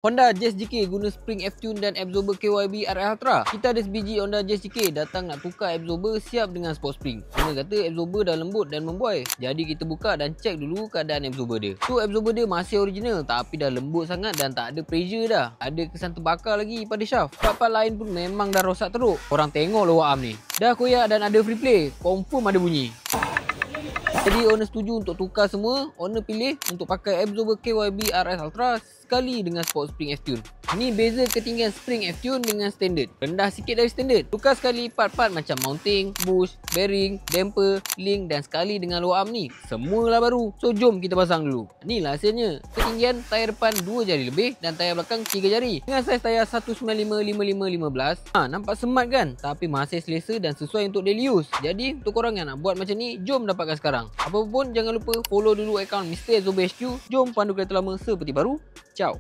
Honda Jazz GK guna spring F-Tune dan absorber KYB RL Ultra. Kita ada sebiji Honda Jazz GK datang nak tukar absorber siap dengan sport spring. Owner kata absorber dah lembut dan membuai. Jadi kita buka dan cek dulu keadaan absorber dia. Tu absorber dia masih original tapi dah lembut sangat dan tak ada pressure dah. Ada kesan terbakar lagi pada shaft. Part-part lain pun memang dah rosak teruk. Korang tengok lower arm ni. Dah koyak dan ada free play. Confirm ada bunyi. Jadi owner setuju untuk tukar semua. Owner pilih untuk pakai absorber KYB RS Ultra sekali dengan sport spring F-Tune. Ni beza ketinggian spring F-Tune dengan standard. Rendah sikit dari standard. Tukar sekali part-part macam mounting, bush, bearing, damper, link dan sekali dengan lower arm ni. Semualah baru. So jom kita pasang dulu. Inilah hasilnya. Ketinggian tayar depan 2 jari lebih dan tayar belakang 3 jari. Dengan saiz tayar 195/55/15. Nampak smart kan? Tapi masih selesa dan sesuai untuk daily use. Jadi untuk korang yang nak buat macam ni, jom dapatkan sekarang. Apa pun jangan lupa follow dulu akaun Mr. Absorber HQ. Jom pandu kereta lama seperti baru. Ciao.